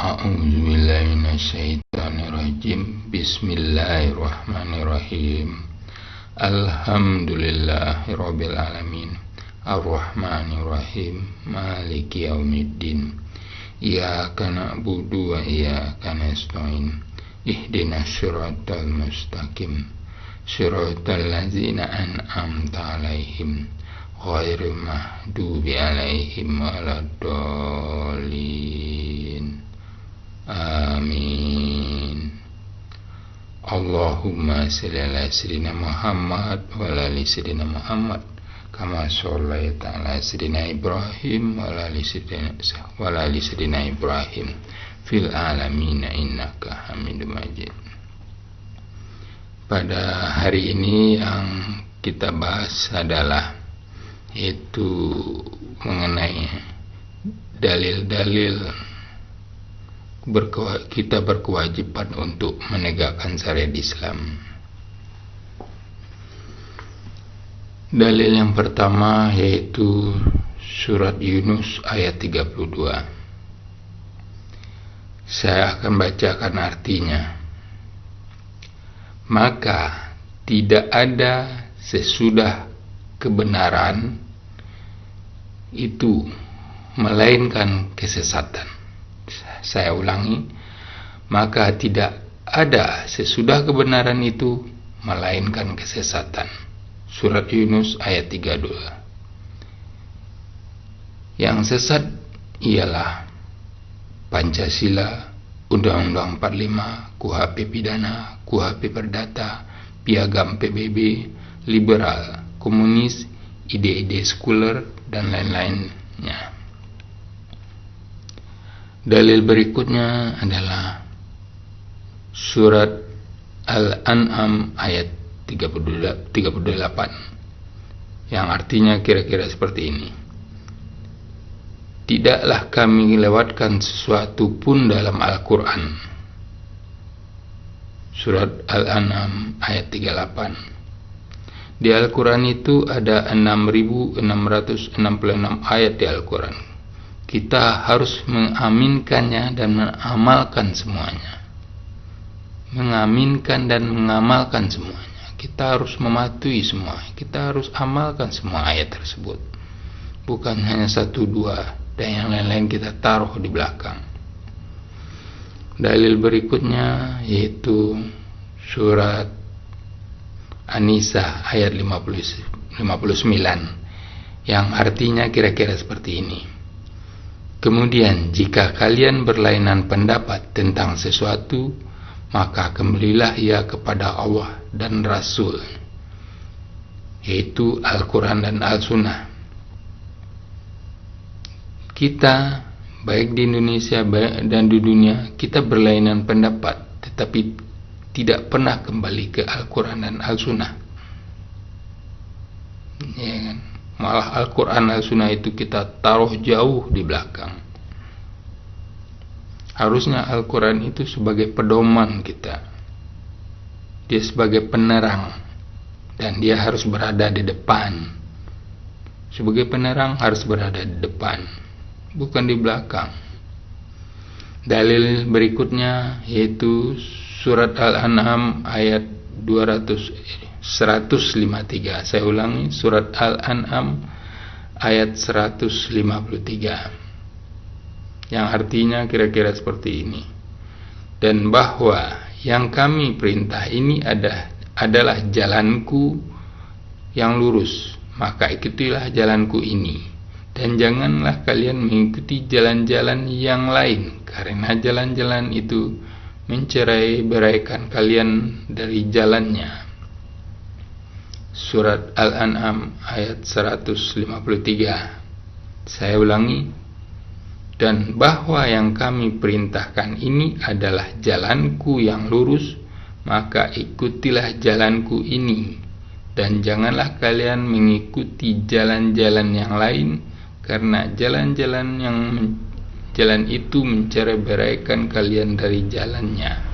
A'udzubillahi minasyaitonirrajim. Bismillahirrahmanirrahim. Alhamdulillahirabbil alamin. Arrahmanirrahim. Maliki yaumiddin. Iyyaka na'budu wa iyyaka nasta'in. Ihdinas siratal mustaqim. Siratal ladzina an'amta 'alaihim ghairil maghdubi 'alaihim waladdallin. Amin. Allahumma shalli ala sayyidina Muhammad wa ala ali sayyidina Muhammad kama shallaita ala sayyidina Ibrahim wa ala ali sayyidina Ibrahim fil alamin innaka Hamidum Majid. Pada hari ini yang kita bahas adalah yaitu mengenai dalil-dalil kita berkewajiban untuk menegakkan syariat Islam. Dalil yang pertama yaitu surat Yunus ayat 32. Saya akan bacakan artinya. Maka tidak ada sesudah kebenaran itu melainkan kesesatan. Saya ulangi, maka tidak ada sesudah kebenaran itu melainkan kesesatan. Surat Yunus ayat 32. Yang sesat ialah Pancasila, Undang-Undang 45, KUHP Pidana, KUHP Perdata, Piagam PBB, liberal, komunis, ide-ide sekuler, dan lain-lainnya. Dalil berikutnya adalah surat Al-An'am ayat 38 yang artinya kira-kira seperti ini. Tidaklah kami lewatkan sesuatu pun dalam Al-Quran. Surat Al-An'am ayat 38. Di Al-Quran itu ada 6.666 ayat di Al-Quran. Kita harus mengaminkannya dan mengamalkan semuanya. Mengaminkan dan mengamalkan semuanya. Kita harus mematuhi semua. Kita harus amalkan semua ayat tersebut. Bukan hanya 1, 2 dan yang lain-lain kita taruh di belakang. Dalil berikutnya yaitu surat An-Nisa ayat 59 yang artinya kira-kira seperti ini. Kemudian jika kalian berlainan pendapat tentang sesuatu, maka kembalilah ia kepada Allah dan Rasul, yaitu Al-Quran dan Al-Sunnah. Kita, baik di Indonesia dan di dunia, kita berlainan pendapat, tetapi tidak pernah kembali ke Al-Quran dan Al-Sunnah. Ya kan? Malah Al-Quran dan Al-Sunnah itu kita taruh jauh di belakang. Harusnya Al-Quran itu sebagai pedoman kita. Dia sebagai penerang. Dan dia harus berada di depan. Sebagai penerang harus berada di depan, bukan di belakang. Dalil berikutnya yaitu surat Al-An'am ayat 153. Saya ulangi, surat Al-An'am ayat 153 yang artinya kira-kira seperti ini. Dan bahwa yang kami perintah ini adalah jalanku yang lurus, maka ikutilah jalanku ini, dan janganlah kalian mengikuti jalan-jalan yang lain, karena jalan-jalan itu mencerai-beraikan kalian dari jalannya. Surat Al-An'am ayat 153. Saya ulangi. Dan bahwa yang kami perintahkan ini adalah jalanku yang lurus, maka ikutilah jalanku ini, dan janganlah kalian mengikuti jalan-jalan yang lain, karena jalan itu mencerai-beraikan kalian dari jalannya.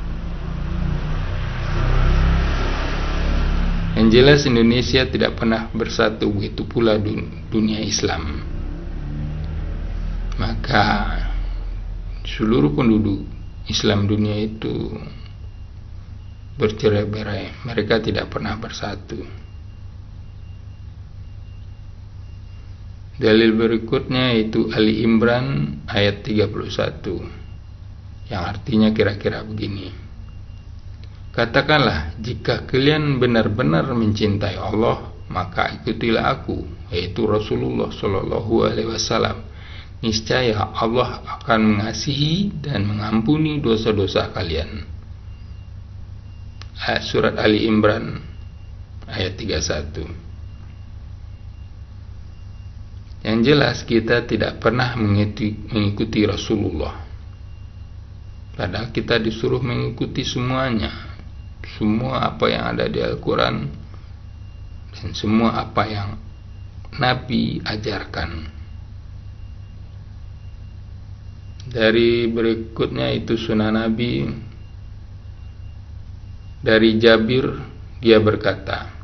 Yang jelas Indonesia tidak pernah bersatu, begitu pula dunia Islam. Maka seluruh penduduk Islam dunia itu bercerai-berai, mereka tidak pernah bersatu. Dalil berikutnya yaitu Ali Imran ayat 31, yang artinya kira-kira begini: katakanlah, jika kalian benar-benar mencintai Allah, maka ikutilah aku, yaitu Rasulullah Shallallahu Alaihi Wasallam. Niscaya Allah akan mengasihi dan mengampuni dosa-dosa kalian. Surat Ali Imran ayat 31. Yang jelas kita tidak pernah mengikuti Rasulullah, padahal kita disuruh mengikuti semuanya, semua apa yang ada di Al-Quran dan semua apa yang Nabi ajarkan. Dari berikutnya itu sunnah Nabi. Dari Jabir, dia berkata,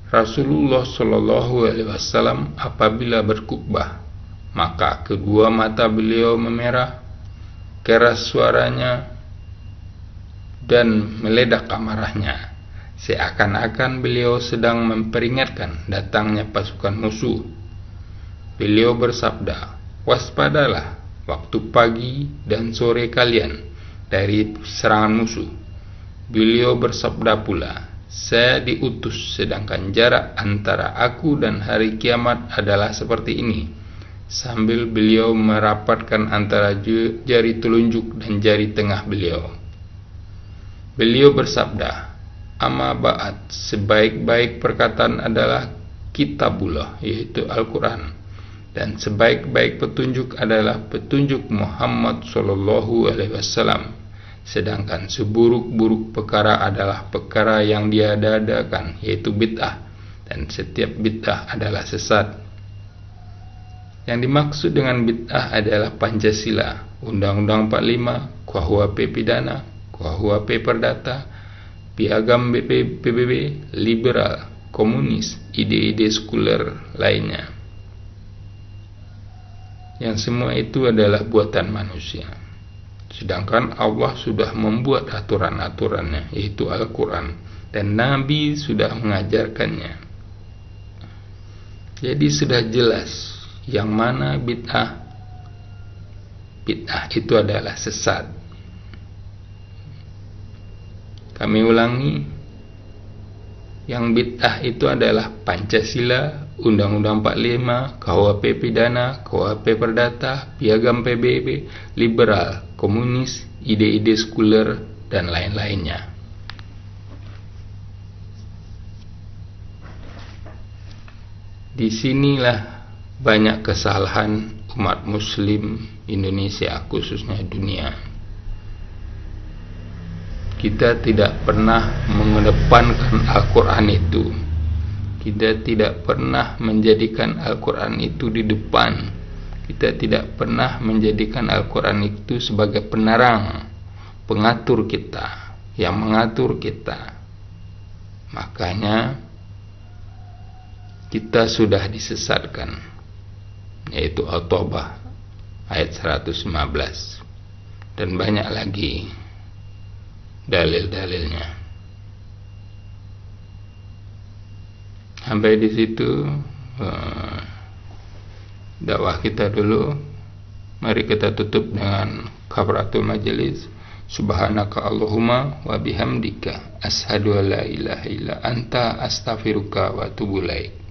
Rasulullah Shallallahu Alaihi Wasallam apabila berkhutbah, maka kedua mata beliau memerah, keras suaranya, dan meledak amarahnya, seakan-akan beliau sedang memperingatkan datangnya pasukan musuh. Beliau bersabda, waspadalah waktu pagi dan sore kalian dari serangan musuh. Beliau bersabda pula, saya diutus sedangkan jarak antara aku dan hari kiamat adalah seperti ini, sambil beliau merapatkan antara jari telunjuk dan jari tengah beliau. Beliau bersabda, amma ba'd, sebaik-baik perkataan adalah kitabullah, yaitu Al-Quran, dan sebaik-baik petunjuk adalah petunjuk Muhammad Sallallahu Alaihi Wasallam. Sedangkan seburuk-buruk perkara adalah perkara yang diadakan, yaitu bid'ah, dan setiap bid'ah adalah sesat. Yang dimaksud dengan bid'ah adalah Pancasila, Undang-Undang 45, KUHP pidana, KUHP perdata, piagam PBB, liberal, komunis, ide-ide sekuler lainnya. Yang semua itu adalah buatan manusia. Sedangkan Allah sudah membuat aturan-aturannya, yaitu Al-Quran, dan Nabi sudah mengajarkannya. Jadi sudah jelas yang mana bid'ah. Bid'ah itu adalah sesat. Kami ulangi, yang bid'ah itu adalah Pancasila, Undang-Undang 45, KUHP pidana, KUHP perdata, piagam PBB, liberal, komunis, ide-ide sekuler, dan lain-lainnya. Disinilah banyak kesalahan umat muslim Indonesia, khususnya dunia. Kita tidak pernah mengedepankan Al-Quran itu. Kita tidak pernah menjadikan Al-Quran itu di depan. Kita tidak pernah menjadikan Al-Quran itu sebagai penerang, pengatur kita, yang mengatur kita. Makanya kita sudah disesatkan, yaitu At-Taubah ayat 115, dan banyak lagi dalil-dalilnya. Sampai di situ dakwah kita dulu. Mari kita tutup dengan kafaratul majelis. Subhanaka Allahumma wa bihamdika asyhadu an la ilaha illa anta astaghfiruka wa atubu ilaik.